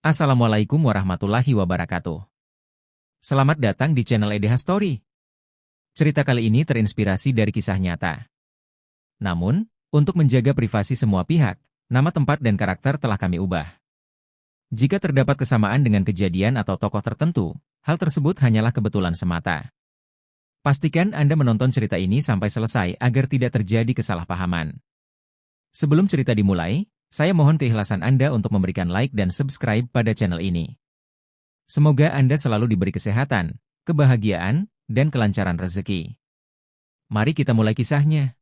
Assalamualaikum warahmatullahi wabarakatuh. Selamat datang di channel EDH Story. Cerita kali ini terinspirasi dari kisah nyata. Namun, untuk menjaga privasi semua pihak, nama tempat dan karakter telah kami ubah. Jika terdapat kesamaan dengan kejadian atau tokoh tertentu, hal tersebut hanyalah kebetulan semata. Pastikan Anda menonton cerita ini sampai selesai agar tidak terjadi kesalahpahaman. Sebelum cerita dimulai, saya mohon keikhlasan Anda untuk memberikan like dan subscribe pada channel ini. Semoga Anda selalu diberi kesehatan, kebahagiaan, dan kelancaran rezeki. Mari kita mulai kisahnya.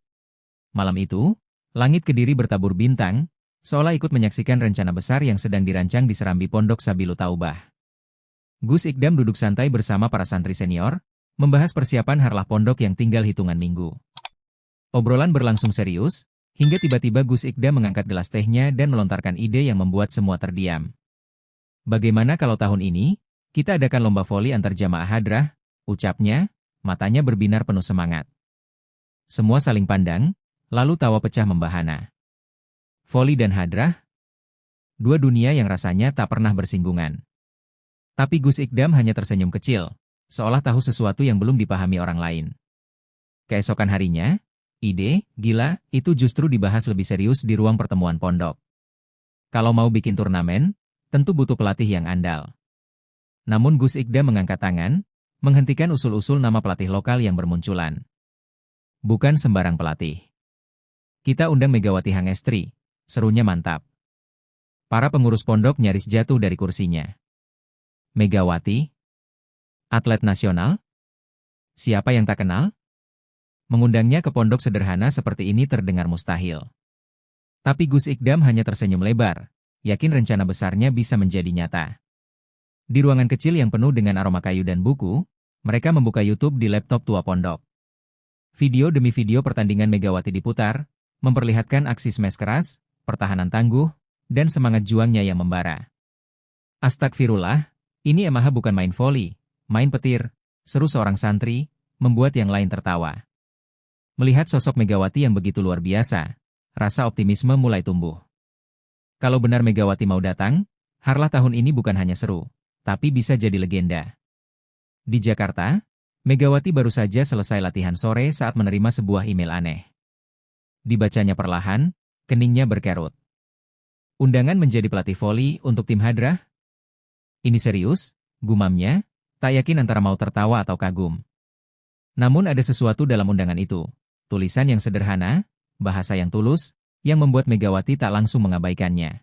Malam itu, langit Kediri bertabur bintang, seolah ikut menyaksikan rencana besar yang sedang dirancang di serambi Pondok Sabilu Taubah. Gus Ikdam duduk santai bersama para santri senior, membahas persiapan harlah pondok yang tinggal hitungan minggu. Obrolan berlangsung serius, hingga tiba-tiba Gus Ikdam mengangkat gelas tehnya dan melontarkan ide yang membuat semua terdiam. Bagaimana kalau tahun ini, kita adakan lomba voli antar jamaah hadrah, ucapnya, matanya berbinar penuh semangat. Semua saling pandang, lalu tawa pecah membahana. Voli dan hadrah? Dua dunia yang rasanya tak pernah bersinggungan. Tapi Gus Ikdam hanya tersenyum kecil, seolah tahu sesuatu yang belum dipahami orang lain. Keesokan harinya, ide, gila, itu justru dibahas lebih serius di ruang pertemuan pondok. Kalau mau bikin turnamen, tentu butuh pelatih yang andal. Namun Gus Ikdam mengangkat tangan, menghentikan usul-usul nama pelatih lokal yang bermunculan. Bukan sembarang pelatih. Kita undang Megawati Hangestri, serunya mantap. Para pengurus pondok nyaris jatuh dari kursinya. Megawati? Atlet nasional? Siapa yang tak kenal? Mengundangnya ke pondok sederhana seperti ini terdengar mustahil. Tapi Gus Ikdam hanya tersenyum lebar, yakin rencana besarnya bisa menjadi nyata. Di ruangan kecil yang penuh dengan aroma kayu dan buku, mereka membuka YouTube di laptop tua pondok. Video demi video pertandingan Megawati diputar, memperlihatkan aksi smash keras, pertahanan tangguh, dan semangat juangnya yang membara. Astagfirullah, ini Emaha bukan main voli, main petir, seru seorang santri, membuat yang lain tertawa. Melihat sosok Megawati yang begitu luar biasa, rasa optimisme mulai tumbuh. Kalau benar Megawati mau datang, harlah tahun ini bukan hanya seru, tapi bisa jadi legenda. Di Jakarta, Megawati baru saja selesai latihan sore saat menerima sebuah email aneh. Dibacanya perlahan, keningnya berkerut. Undangan menjadi pelatih voli untuk tim hadrah? Ini serius, gumamnya, tak yakin antara mau tertawa atau kagum. Namun ada sesuatu dalam undangan itu. Tulisan yang sederhana, bahasa yang tulus, yang membuat Megawati tak langsung mengabaikannya.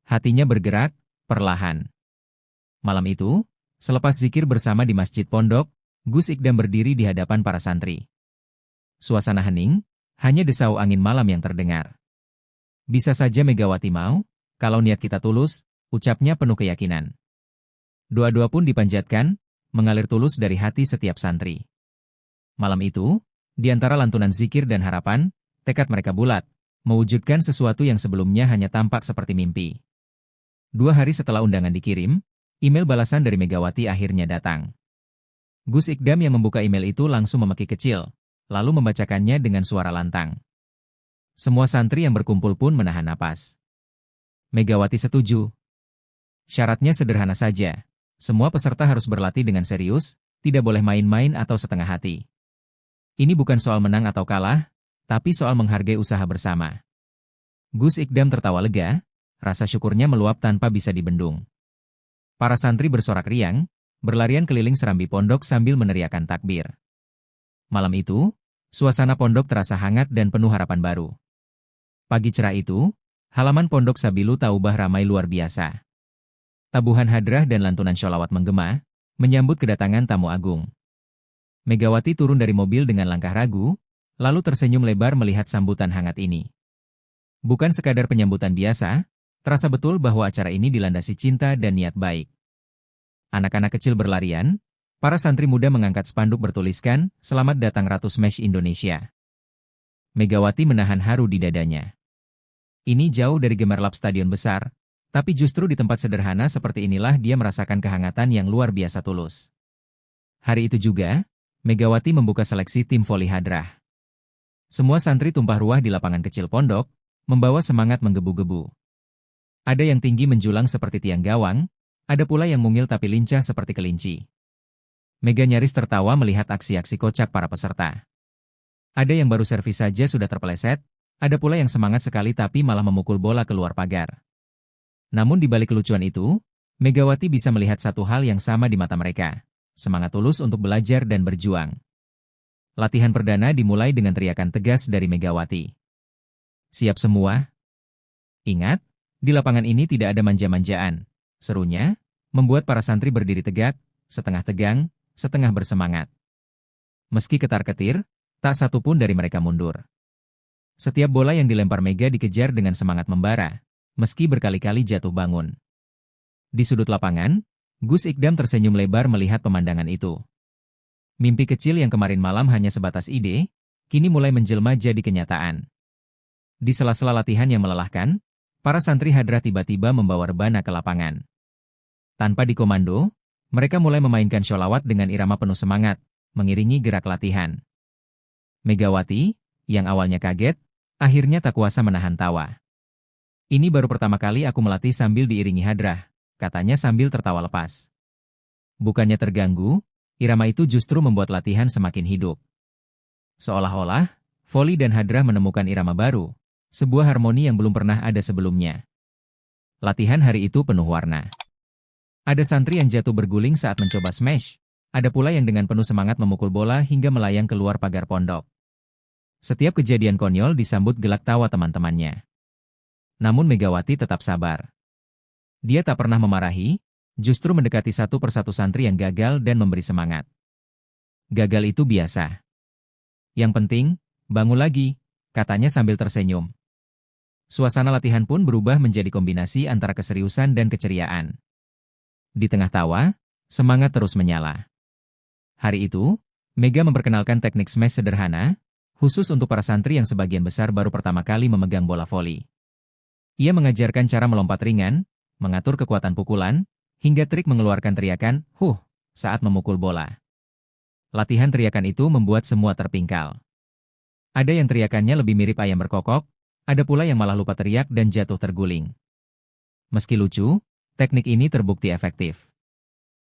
Hatinya bergerak, perlahan. Malam itu, selepas zikir bersama di masjid pondok, Gus Ikdam berdiri di hadapan para santri. Suasana hening, hanya desau angin malam yang terdengar. Bisa saja Megawati mau, kalau niat kita tulus, ucapnya penuh keyakinan. Doa-doa pun dipanjatkan, mengalir tulus dari hati setiap santri. Malam itu, di antara lantunan zikir dan harapan, tekad mereka bulat, mewujudkan sesuatu yang sebelumnya hanya tampak seperti mimpi. 2 hari setelah undangan dikirim, email balasan dari Megawati akhirnya datang. Gus Ikdam yang membuka email itu langsung memeki kecil, lalu membacakannya dengan suara lantang. Semua santri yang berkumpul pun menahan napas. Megawati setuju. Syaratnya sederhana saja, semua peserta harus berlatih dengan serius, tidak boleh main-main atau setengah hati. Ini bukan soal menang atau kalah, tapi soal menghargai usaha bersama. Gus Ikdam tertawa lega, rasa syukurnya meluap tanpa bisa dibendung. Para santri bersorak riang, berlarian keliling serambi pondok sambil meneriakkan takbir. Malam itu, suasana pondok terasa hangat dan penuh harapan baru. Pagi cerah itu, halaman Pondok Sabilu Taubah ramai luar biasa. Tabuhan hadrah dan lantunan sholawat menggema, menyambut kedatangan tamu agung. Megawati turun dari mobil dengan langkah ragu, lalu tersenyum lebar melihat sambutan hangat ini. Bukan sekadar penyambutan biasa, terasa betul bahwa acara ini dilandasi cinta dan niat baik. Anak-anak kecil berlarian, para santri muda mengangkat spanduk bertuliskan, "Selamat datang Ratu Smash Indonesia." Megawati menahan haru di dadanya. Ini jauh dari gemerlap stadion besar, tapi justru di tempat sederhana seperti inilah dia merasakan kehangatan yang luar biasa tulus. Hari itu juga, Megawati membuka seleksi tim voli hadrah. Semua santri tumpah ruah di lapangan kecil pondok, membawa semangat menggebu-gebu. Ada yang tinggi menjulang seperti tiang gawang, ada pula yang mungil tapi lincah seperti kelinci. Mega nyaris tertawa melihat aksi-aksi kocak para peserta. Ada yang baru servis saja sudah terpeleset, ada pula yang semangat sekali tapi malah memukul bola keluar pagar. Namun di balik kelucuan itu, Megawati bisa melihat satu hal yang sama di mata mereka. Semangat tulus untuk belajar dan berjuang. Latihan perdana dimulai dengan teriakan tegas dari Megawati. Siap semua? Ingat, di lapangan ini tidak ada manja-manjaan. Serunya, membuat para santri berdiri tegak, setengah tegang, setengah bersemangat. Meski ketar-ketir, tak satu pun dari mereka mundur. Setiap bola yang dilempar Mega dikejar dengan semangat membara, meski berkali-kali jatuh bangun. Di sudut lapangan, Gus Ikdam tersenyum lebar melihat pemandangan itu. Mimpi kecil yang kemarin malam hanya sebatas ide, kini mulai menjelma jadi kenyataan. Di sela-sela latihan yang melelahkan, para santri hadrah tiba-tiba membawa rebana ke lapangan. Tanpa dikomando, mereka mulai memainkan sholawat dengan irama penuh semangat, mengiringi gerak latihan. Megawati, yang awalnya kaget, akhirnya tak kuasa menahan tawa. Ini baru pertama kali aku melatih sambil diiringi hadrah, katanya sambil tertawa lepas. Bukannya terganggu, irama itu justru membuat latihan semakin hidup. Seolah-olah, voli dan hadrah menemukan irama baru, sebuah harmoni yang belum pernah ada sebelumnya. Latihan hari itu penuh warna. Ada santri yang jatuh berguling saat mencoba smash, ada pula yang dengan penuh semangat memukul bola hingga melayang keluar pagar pondok. Setiap kejadian konyol disambut gelak tawa teman-temannya. Namun Megawati tetap sabar. Dia tak pernah memarahi, justru mendekati satu persatu santri yang gagal dan memberi semangat. Gagal itu biasa. Yang penting, bangun lagi, katanya sambil tersenyum. Suasana latihan pun berubah menjadi kombinasi antara keseriusan dan keceriaan. Di tengah tawa, semangat terus menyala. Hari itu, Mega memperkenalkan teknik smash sederhana, khusus untuk para santri yang sebagian besar baru pertama kali memegang bola voli. Ia mengajarkan cara melompat ringan, mengatur kekuatan pukulan, hingga trik mengeluarkan teriakan, saat memukul bola. Latihan teriakan itu membuat semua terpingkal. Ada yang teriakannya lebih mirip ayam berkokok, ada pula yang malah lupa teriak dan jatuh terguling. Meski lucu, teknik ini terbukti efektif.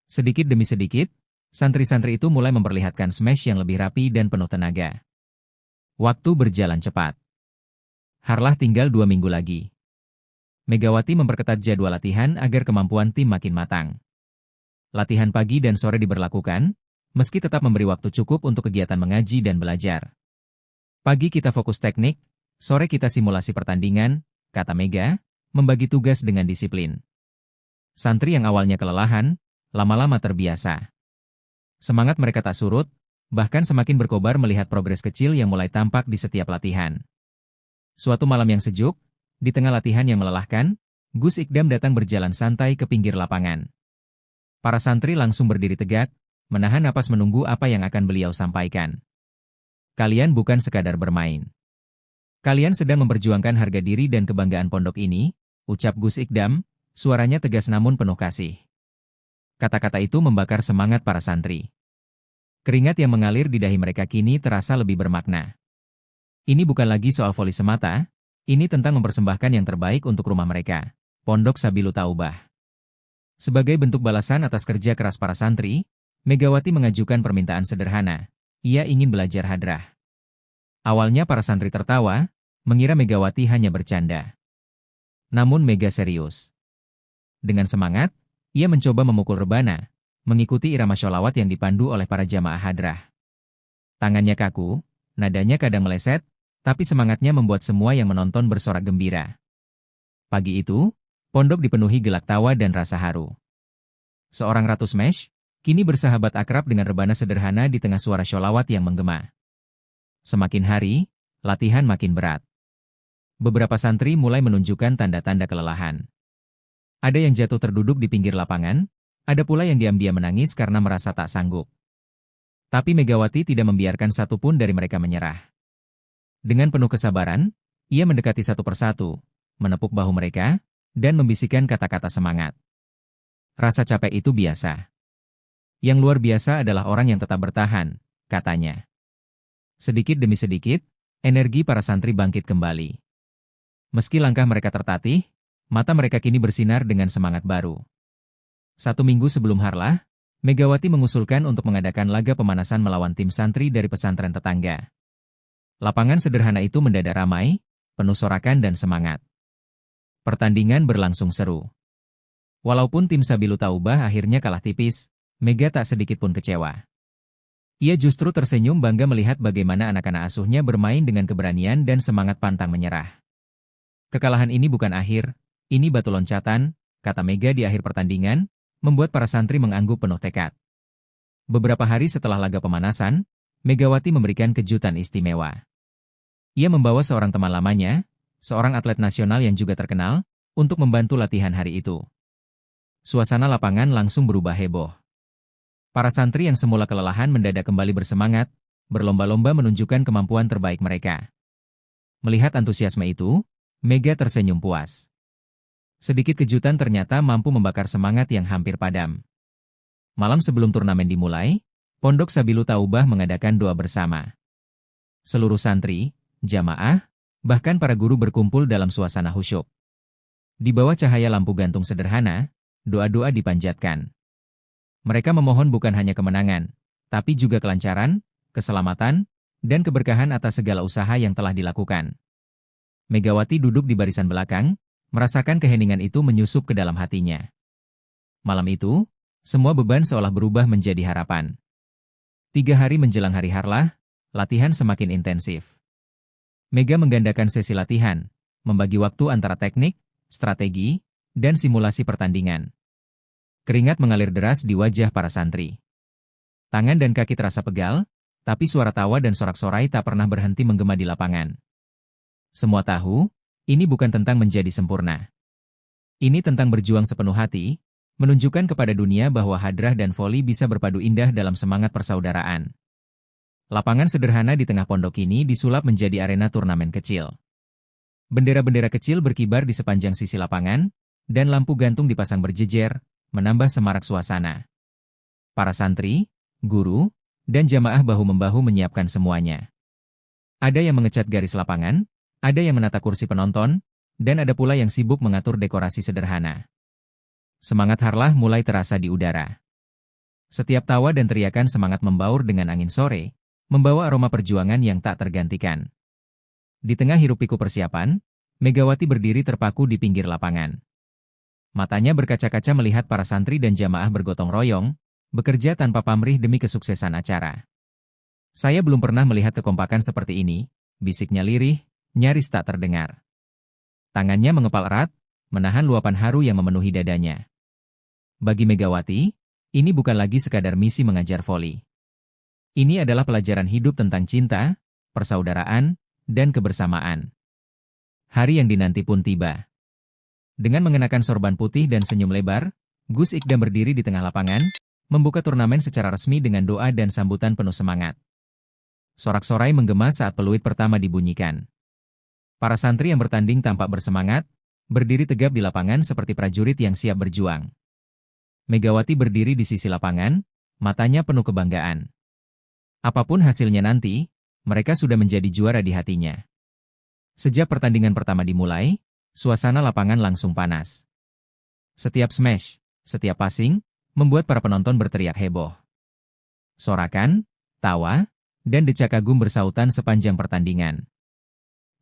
Sedikit demi sedikit, santri-santri itu mulai memperlihatkan smash yang lebih rapi dan penuh tenaga. Waktu berjalan cepat. Harlah tinggal 2 minggu lagi. Megawati memperketat jadwal latihan agar kemampuan tim makin matang. Latihan pagi dan sore diberlakukan, meski tetap memberi waktu cukup untuk kegiatan mengaji dan belajar. Pagi kita fokus teknik, sore kita simulasi pertandingan, kata Mega, membagi tugas dengan disiplin. Santri yang awalnya kelelahan, lama-lama terbiasa. Semangat mereka tak surut, bahkan semakin berkobar melihat progres kecil yang mulai tampak di setiap latihan. Suatu malam yang sejuk, di tengah latihan yang melelahkan, Gus Ikdam datang berjalan santai ke pinggir lapangan. Para santri langsung berdiri tegak, menahan napas menunggu apa yang akan beliau sampaikan. Kalian bukan sekadar bermain. Kalian sedang memperjuangkan harga diri dan kebanggaan pondok ini, ucap Gus Ikdam, suaranya tegas namun penuh kasih. Kata-kata itu membakar semangat para santri. Keringat yang mengalir di dahi mereka kini terasa lebih bermakna. Ini bukan lagi soal voli semata, ini tentang mempersembahkan yang terbaik untuk rumah mereka, Pondok Sabilu Taubah. Sebagai bentuk balasan atas kerja keras para santri, Megawati mengajukan permintaan sederhana. Ia ingin belajar hadrah. Awalnya para santri tertawa, mengira Megawati hanya bercanda. Namun Mega serius. Dengan semangat, ia mencoba memukul rebana, mengikuti irama sholawat yang dipandu oleh para jamaah hadrah. Tangannya kaku, nadanya kadang meleset, tapi semangatnya membuat semua yang menonton bersorak gembira. Pagi itu, pondok dipenuhi gelak tawa dan rasa haru. Seorang ratu smash, kini bersahabat akrab dengan rebana sederhana di tengah suara sholawat yang menggema. Semakin hari, latihan makin berat. Beberapa santri mulai menunjukkan tanda-tanda kelelahan. Ada yang jatuh terduduk di pinggir lapangan, ada pula yang diam-diam menangis karena merasa tak sanggup. Tapi Megawati tidak membiarkan satupun dari mereka menyerah. Dengan penuh kesabaran, ia mendekati satu persatu, menepuk bahu mereka, dan membisikkan kata-kata semangat. Rasa capek itu biasa. Yang luar biasa adalah orang yang tetap bertahan, katanya. Sedikit demi sedikit, energi para santri bangkit kembali. Meski langkah mereka tertatih, Mata mereka kini bersinar dengan semangat baru. 1 minggu sebelum Harlah, Megawati mengusulkan untuk mengadakan laga pemanasan melawan tim santri dari pesantren tetangga. Lapangan sederhana itu mendadak ramai, penuh sorakan dan semangat. Pertandingan berlangsung seru. Walaupun tim Sabilu Taubah akhirnya kalah tipis, Mega tak sedikit pun kecewa. Ia justru tersenyum bangga melihat bagaimana anak-anak asuhnya bermain dengan keberanian dan semangat pantang menyerah. Kekalahan ini bukan akhir, ini batu loncatan, kata Mega di akhir pertandingan, membuat para santri mengangguk penuh tekad. Beberapa hari setelah laga pemanasan, Megawati memberikan kejutan istimewa. Ia membawa seorang teman lamanya, seorang atlet nasional yang juga terkenal, untuk membantu latihan hari itu. Suasana lapangan langsung berubah heboh. Para santri yang semula kelelahan mendadak kembali bersemangat, berlomba-lomba menunjukkan kemampuan terbaik mereka. Melihat antusiasme itu, Mega tersenyum puas. Sedikit kejutan ternyata mampu membakar semangat yang hampir padam. Malam sebelum turnamen dimulai, Pondok Sabilu Taubah mengadakan doa bersama. Seluruh santri, jamaah, bahkan para guru berkumpul dalam suasana khusyuk. Di bawah cahaya lampu gantung sederhana, doa-doa dipanjatkan. Mereka memohon bukan hanya kemenangan, tapi juga kelancaran, keselamatan, dan keberkahan atas segala usaha yang telah dilakukan. Megawati duduk di barisan belakang, merasakan keheningan itu menyusup ke dalam hatinya. Malam itu, semua beban seolah berubah menjadi harapan. 3 hari menjelang hari Harlah, latihan semakin intensif. Mega menggandakan sesi latihan, membagi waktu antara teknik, strategi, dan simulasi pertandingan. Keringat mengalir deras di wajah para santri. Tangan dan kaki terasa pegal, tapi suara tawa dan sorak-sorai tak pernah berhenti menggema di lapangan. Semua tahu, ini bukan tentang menjadi sempurna. Ini tentang berjuang sepenuh hati, menunjukkan kepada dunia bahwa hadrah dan voli bisa berpadu indah dalam semangat persaudaraan. Lapangan sederhana di tengah pondok ini disulap menjadi arena turnamen kecil. Bendera-bendera kecil berkibar di sepanjang sisi lapangan, dan lampu gantung dipasang berjejer, menambah semarak suasana. Para santri, guru, dan jamaah bahu-membahu menyiapkan semuanya. Ada yang mengecat garis lapangan, ada yang menata kursi penonton, dan ada pula yang sibuk mengatur dekorasi sederhana. Semangat Harlah mulai terasa di udara. Setiap tawa dan teriakan semangat membaur dengan angin sore, membawa aroma perjuangan yang tak tergantikan. Di tengah hiruk-pikuk persiapan, Megawati berdiri terpaku di pinggir lapangan. Matanya berkaca-kaca melihat para santri dan jamaah bergotong royong, bekerja tanpa pamrih demi kesuksesan acara. Saya belum pernah melihat kekompakan seperti ini, bisiknya lirih, nyaris tak terdengar. Tangannya mengepal erat, menahan luapan haru yang memenuhi dadanya. Bagi Megawati, ini bukan lagi sekadar misi mengajar voli. Ini adalah pelajaran hidup tentang cinta, persaudaraan, dan kebersamaan. Hari yang dinanti pun tiba. Dengan mengenakan sorban putih dan senyum lebar, Gus Ikdam berdiri di tengah lapangan, membuka turnamen secara resmi dengan doa dan sambutan penuh semangat. Sorak-sorai menggema saat peluit pertama dibunyikan. Para santri yang bertanding tampak bersemangat, berdiri tegap di lapangan seperti prajurit yang siap berjuang. Megawati berdiri di sisi lapangan, matanya penuh kebanggaan. Apapun hasilnya nanti, mereka sudah menjadi juara di hatinya. Sejak pertandingan pertama dimulai, suasana lapangan langsung panas. Setiap smash, setiap passing, membuat para penonton berteriak heboh. Sorakan, tawa, dan decak kagum bersautan sepanjang pertandingan.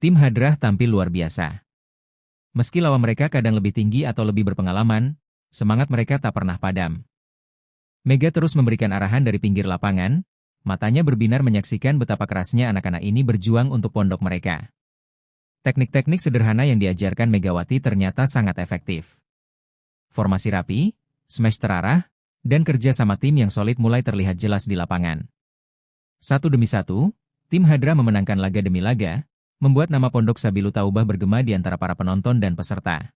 Tim hadrah tampil luar biasa. Meski lawan mereka kadang lebih tinggi atau lebih berpengalaman, semangat mereka tak pernah padam. Mega terus memberikan arahan dari pinggir lapangan, matanya berbinar menyaksikan betapa kerasnya anak-anak ini berjuang untuk pondok mereka. Teknik-teknik sederhana yang diajarkan Megawati ternyata sangat efektif. Formasi rapi, smash terarah, dan kerja sama tim yang solid mulai terlihat jelas di lapangan. Satu demi satu, tim hadrah memenangkan laga demi laga, membuat nama Pondok Sabilu Taubah bergema di antara para penonton dan peserta.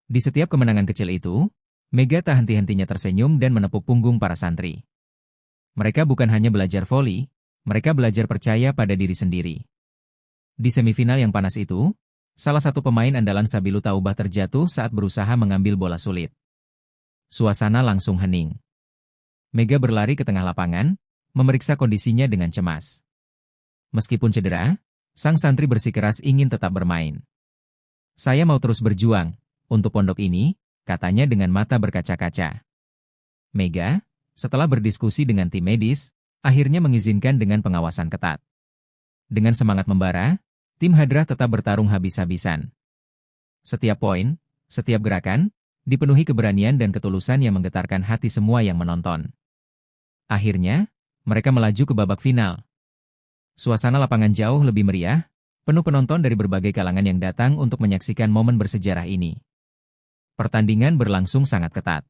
Di setiap kemenangan kecil itu, Mega tak henti-hentinya tersenyum dan menepuk punggung para santri. Mereka bukan hanya belajar voli, mereka belajar percaya pada diri sendiri. Di semifinal yang panas itu, salah satu pemain andalan Sabilu Taubah terjatuh saat berusaha mengambil bola sulit. Suasana langsung hening. Mega berlari ke tengah lapangan, memeriksa kondisinya dengan cemas. Meskipun cedera, sang santri bersikeras ingin tetap bermain. Saya mau terus berjuang, Untuk pondok ini, katanya dengan mata berkaca-kaca. Mega, setelah berdiskusi dengan tim medis, akhirnya mengizinkan dengan pengawasan ketat. Dengan semangat membara, tim Hadrah tetap bertarung habis-habisan. Setiap poin, setiap gerakan, dipenuhi keberanian dan ketulusan yang menggetarkan hati semua yang menonton. Akhirnya, mereka melaju ke babak final. Suasana lapangan jauh lebih meriah, penuh penonton dari berbagai kalangan yang datang untuk menyaksikan momen bersejarah ini. Pertandingan berlangsung sangat ketat.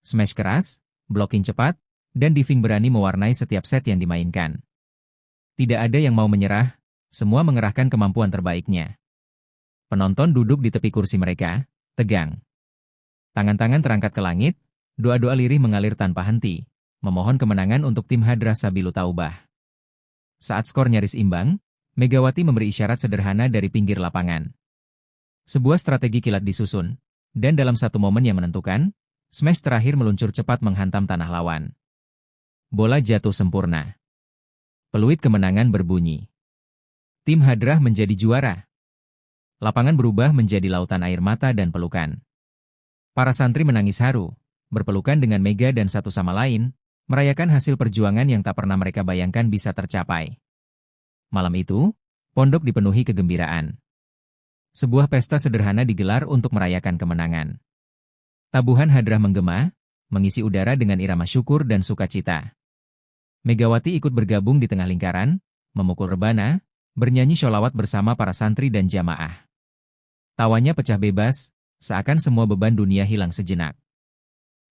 Smash keras, blocking cepat, dan diving berani mewarnai setiap set yang dimainkan. Tidak ada yang mau menyerah, semua mengerahkan kemampuan terbaiknya. Penonton duduk di tepi kursi mereka, tegang. Tangan-tangan terangkat ke langit, doa-doa lirih mengalir tanpa henti, memohon kemenangan untuk tim Hadrah Sabilu Taubah. Saat skor nyaris imbang, Megawati memberi isyarat sederhana dari pinggir lapangan. Sebuah strategi kilat disusun, dan dalam satu momen yang menentukan, smash terakhir meluncur cepat menghantam tanah lawan. Bola jatuh sempurna. Peluit kemenangan berbunyi. Tim Hadrah menjadi juara. Lapangan berubah menjadi lautan air mata dan pelukan. Para santri menangis haru, berpelukan dengan Mega dan satu sama lain, merayakan hasil perjuangan yang tak pernah mereka bayangkan bisa tercapai. Malam itu, pondok dipenuhi kegembiraan. Sebuah pesta sederhana digelar untuk merayakan kemenangan. Tabuhan Hadrah menggema, mengisi udara dengan irama syukur dan sukacita. Megawati ikut bergabung di tengah lingkaran, memukul rebana, bernyanyi sholawat bersama para santri dan jamaah. Tawanya pecah bebas, seakan semua beban dunia hilang sejenak.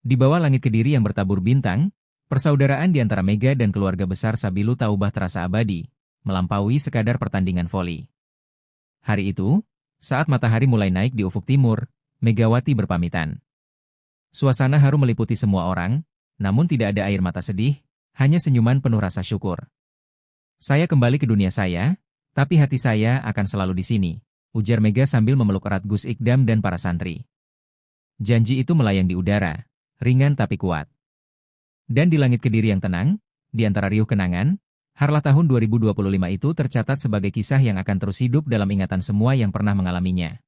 Di bawah langit Kediri yang bertabur bintang, persaudaraan di antara Mega dan keluarga besar Sabilu Taubah terasa abadi, melampaui sekadar pertandingan voli. Hari itu, saat matahari mulai naik di ufuk timur, Megawati berpamitan. Suasana haru meliputi semua orang, namun tidak ada air mata sedih, hanya senyuman penuh rasa syukur. Saya kembali ke dunia saya, tapi hati saya akan selalu di sini, ujar Mega sambil memeluk erat Gus Ikdam dan para santri. Janji itu melayang di udara, ringan tapi kuat. Dan di langit Kediri yang tenang, di antara riuh kenangan, Harlah tahun 2025 itu tercatat sebagai kisah yang akan terus hidup dalam ingatan semua yang pernah mengalaminya.